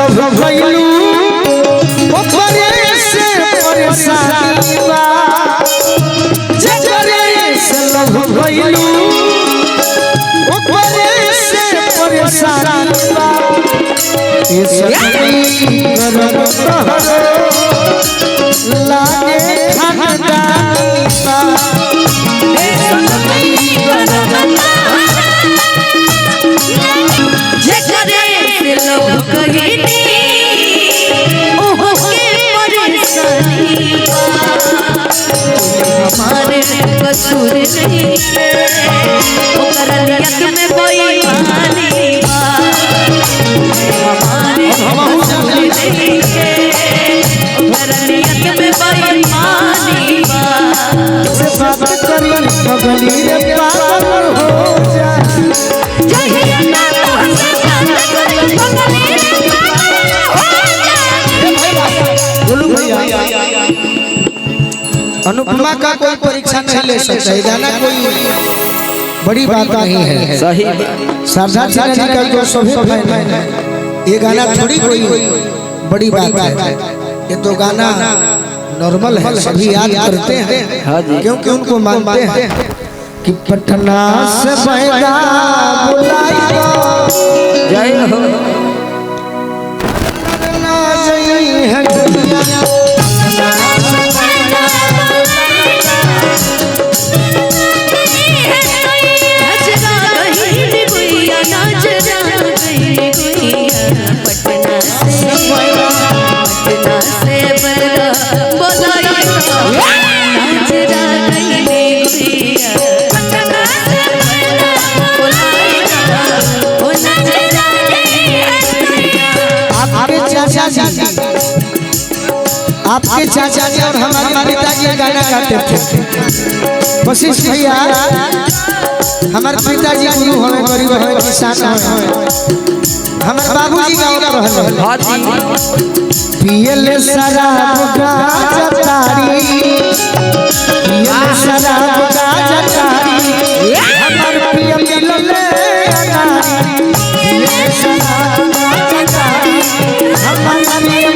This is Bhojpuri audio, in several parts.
लव भइलू ओकरे से परेशानी बा जेकरे से लव भइलू ओकरे से परेशानी बा ये सही करम तोहरो लागे खानदानी बा ये सही करम जेकरे से लव कहिनी ओहो के परेशानी बा हमारे कसूर नहीं है ओकरा नियत में बेईमानी बा हमारे कसूर नहीं है ओकरा नियत में बेईमानी बा से बात करी पगली रे पागल हो जा जहिया ना तो हमसे बात करी पगली रे पागल हो जा। बोलू भैया अनुपमा का कोई परीक्षा नहीं ले सकता है गाना कोई बड़ी बात नहीं है सही शारदा सिन्हा जी का जो सभी फैन है ये गाना थोड़ी कोई बड़ी बात है ये तो गाना नॉर्मल है सभी याद करते हैं क्योंकि उनको मानते हैं कि पटना से बैदा बुलाई जय हो ना जई है दुनिया आपके चाचा जी और हमारे पिताजी गाना गाते थे वशिष्ठ भैया हमारे पिताजी गुरु हमें गरीब हमें किसान हमें हमारे बाबूजी गाँव रहल पियले शराब गाजा तारी पियले शराब गाजा तारी हमारे प्रिय मिलले अनारी पियले शराब गाजा तारी हमारे प्रिय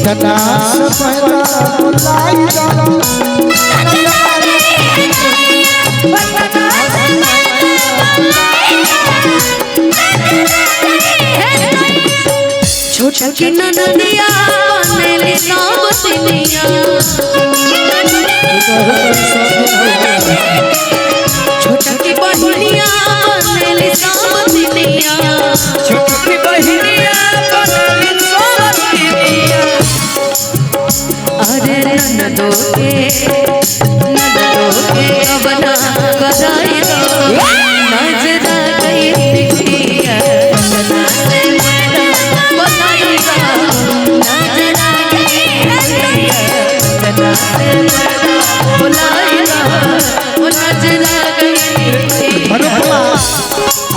तनास पैदा बुलाई जाओ छोटा की ननदिया बनेली नावतिनिया छोटा की बहिनिया बनेली नावतिनिया छोटा की बहिनिया बनेली नावतिनिया अरे ननदो के कबना गदाई दो नजरा गई बिटिया नजरा से बड़ा बनाई दो नजरा गई बिटिया नजरा से बड़ा बुलाई दो नजरा गई बिटिया।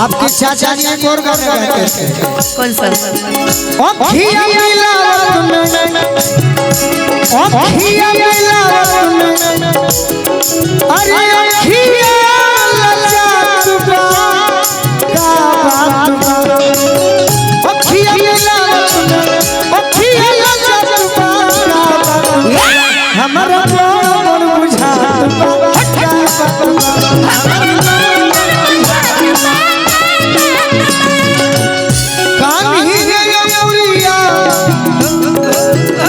आपके चाचा जी एक और गाना गाते थे कौन सा? अखिया मिलावत में अखिया मिलावत में अरे अखिया लजात बा का बात बा अखिया मिलावत में अखिया लजात बा का बात बा हमरा मन बुझात बा का बात बा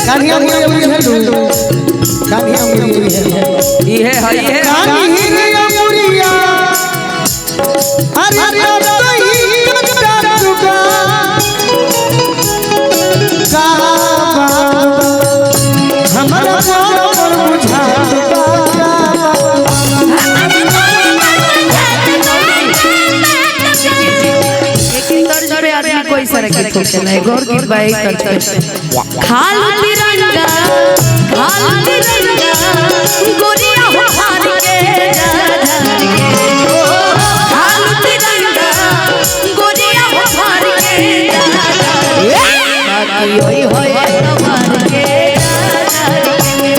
कान्हिया मुझे बुझलू कान्हिया मुझे ये है कान्हिया मुड़िया अरे तो ही कटुका का हमरा मन बुझात बा कोई सारा गीत चला है गौर की बाई करते खालू तिरंगा गोरिया हो हार के जा खालू तिरंगा गोरिया हो हार के जा बाकी होई होए कमार के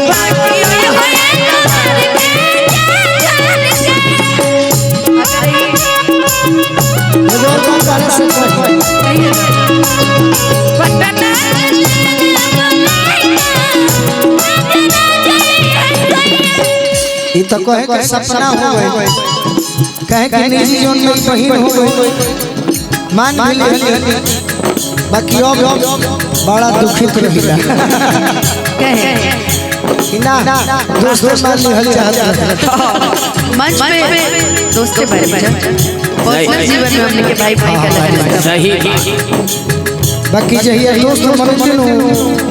बाकी होई होए कमार के एगो गाना से तो कहे के सपना हो गए कहे कि निजी जोन में बहिन हो गई मान मिली बाकी अब बड़ा दुखित रहिला कहे कि ना दोस्त मान ली चाहता मंच पे दोस्त के बारे में पर्सनल जीवन में हमने के भाई का लगा सही बाकी जहिया दोस्त मनोजन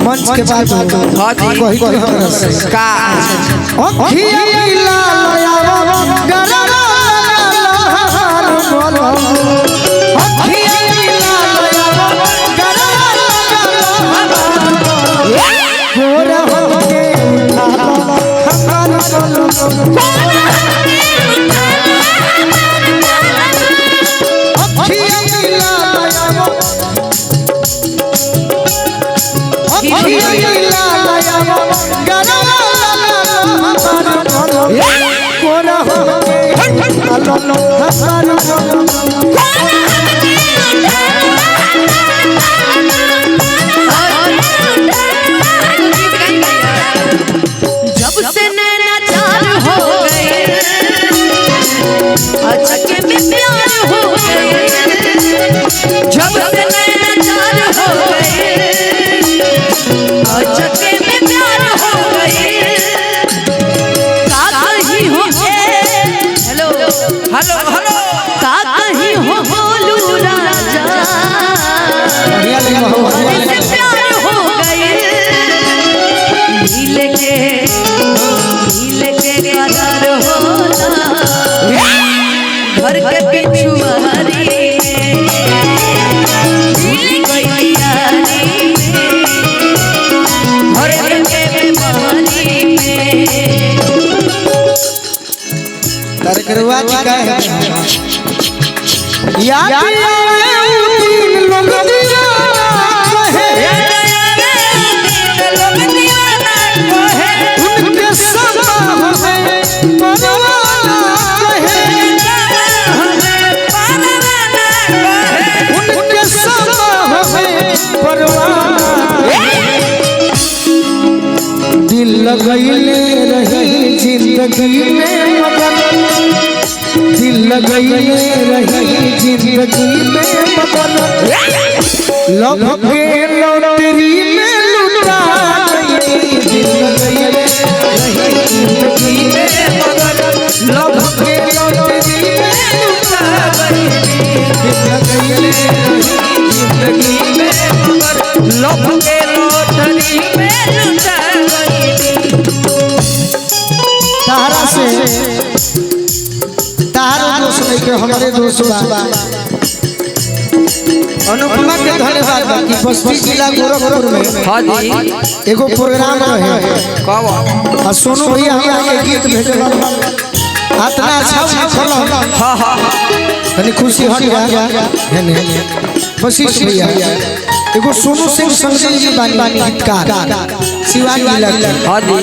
मंच के बाद कही तो हमरा से का अखिया लाया गरा अखिया लाया गरा गोरा होके जब से नैना चार हो गए अचके में प्यार हो गए जब से नैना चार हो गए अचके में प्यार हो गए का कहीं हो हेलो हेलो हेलो का कहीं हो बोलू राजा से प्यार हो गए नीले के करार होला घर के पिछुआरी नीले कोई यारी घर के बेमारी में तरकरवा जी का है याद आवे लोग दीवाना कहे उनके समा हमें परवाना कहे उनके समा हमें परवाना दिल लगैले रही जिंदगी में मगर दिल लगैले रही जिंदगी में मगर लव के लौटरी में लुटा गई दिल लगैले रही जिंदगी में मगर लव के लौटरी में लुटा गई दिल लगैले रही जिंदगी में मगर लव के लौटरी में लुटा गई तारा से तारा दोस्त नहीं के हमारे दोस्त बा अनुपमा के धन्यवाद बा कि बस्ती जिला गोरखपुर में हां जी एगो प्रोग्राम रहे कब और सोनू भैया हमरा के गीत भेजल इतना अच्छा फल हां हां तनी खुशी हट गया है ने वशिष्ठ भैया एगो सोनू सिंह संजय जी बानी गीतकार शिवाजी जिला हां जी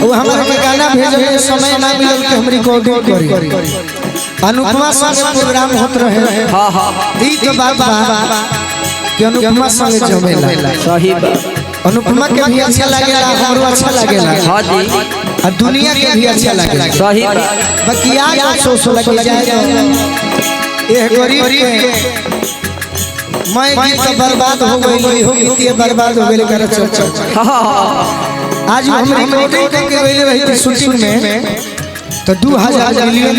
वो हमारे में गाना भेजे समय ना मिलल के हम रिकॉर्डिंग करी अनुपमा संग प्रोग्राम होत रहे हां हां दी तो बाबा कि अनुपमा संग जमेला सही बात अनुपमा के भी अच्छा लागेला हमरो अच्छा लागेला हां जी और दुनिया के भी अच्छा लागेला सही बात बाकी आज अफसोस लग जाए ये गरीब के मैं गीत तो बर्बाद हो गई हो गीत बर्बाद हो गई कर चल आज हम रिकॉर्डिंग करके गए रही थी शूटिंग में तो 2000 मिलियन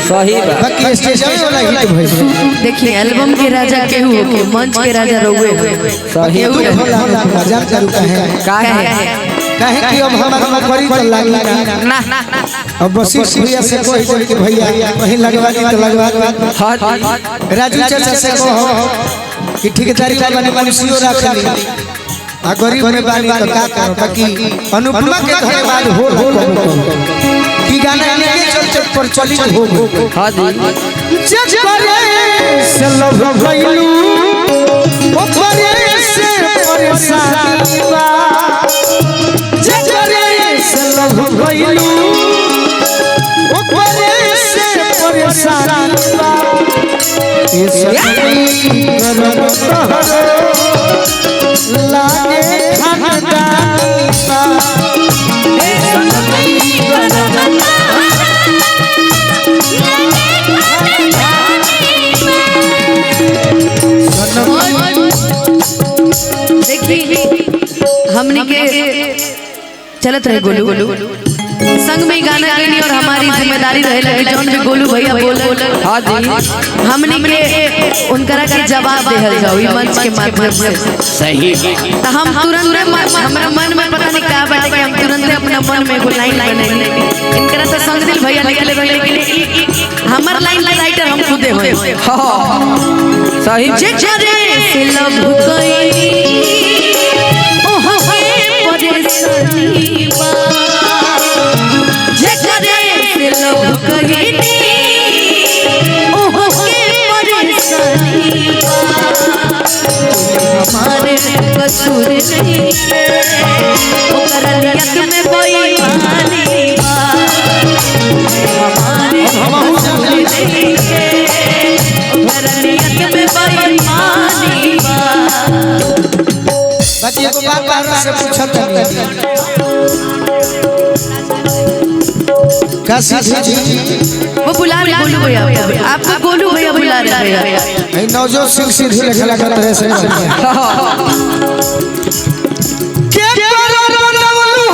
सही बात बाकी स्टेज वाला हिट भइल देखिए एल्बम के राजा केहू के मंच के राजा रहुए सही मजाक करू काहे कि अब हमारा नौकरी तो लागी ना अब वशिष्ठ भैया से कोई बोल के भैया कहीं लगवा दी तो लगवा दी हां जी राजू चाचा से कहो कि ठेकेदारी वाले मनुष्यों रख ली आ गरीब में बानी तो का करो बाकी अनुपमा के धन्यवाद हो कि गाना लेके चल पर चली हो हां जी जग करे से लव भइलू ओ करे से परेशानी बा जग करे से लव भइलू ओ करे से परेशानी बा ए सखी करन लागे खनदानी बा ए सखी करन चलत रहे गोलू संग में ही गाना गईनी और हमारी जिम्मेदारी रहे लगी जौन भी गोलू भैया बोले हाँ जी हमने के उनकरा के जवाब देहल जाओ ई मंच के माध्यम से सही तो हम तुरंत हमरा मन में पता नहीं का बाटे कि हम तुरंत अपना मन में एगो लाइन बनाएंगे इनकरा तो संग दिल भैया लिखले रहे लेकिन हमर लाइन राइटर हम खुदे होए हाँ सही जे करे से लब गई ओह के परेशानी बा जे करे से लब गई ओह के परेशानी बा हमारे कसूर नहीं ओकर नियत में बेईमानी बा हमारे कसूर नहीं ओकर नियत में बेईमानी बा बाकी एगो बात बार से पूछत है का सीधी जी वो बुला रहे गोलू भैया आपको गोलू भैया बुला रहे भैया नहीं नवजोत सिंह सीधी लिखे लगा तरह से के करो बनवलू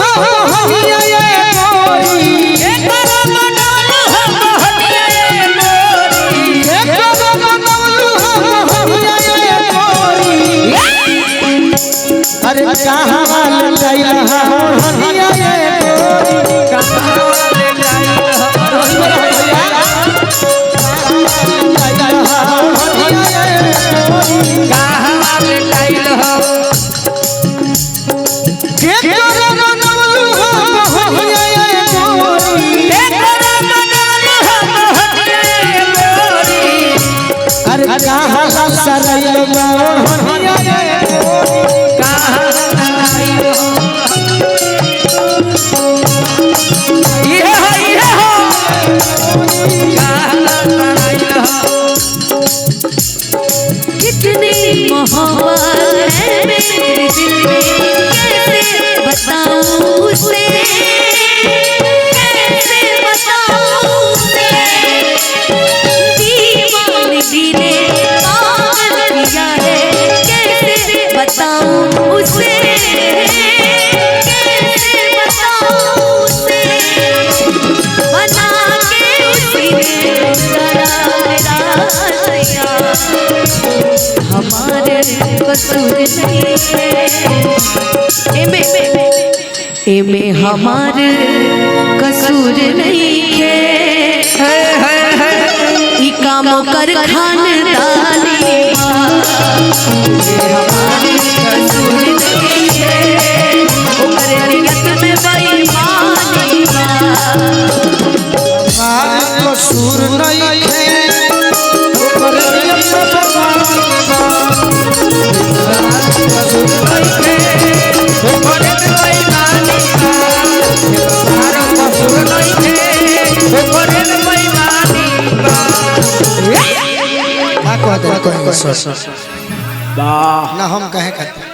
हमिया ये मोरी के करो बनवलू हमिया ये मोरी के करो बनवलू हमिया ये मोरी अरे कहां वाल जाइला हमिया ये मोरी कहां वाल जाइला कितनी मोहब्बत है मेरे दिल में कैसे बताऊं उसे कैसे बताऊं उसे दीवानगी ने पागल किया है कैसे बताऊं उसे कैसे बताऊं उसे बना के उसी ने जरा मेरा सैया हमारे कसूर नहीं है एमे हमारे कसूर नहीं है ई काम कर खानदानी हमारे कसूर नहीं है ओकर नियत में बेईमानी बा कसूर नहीं है ओकर नियत में बेईमानी ना हम कहे कहते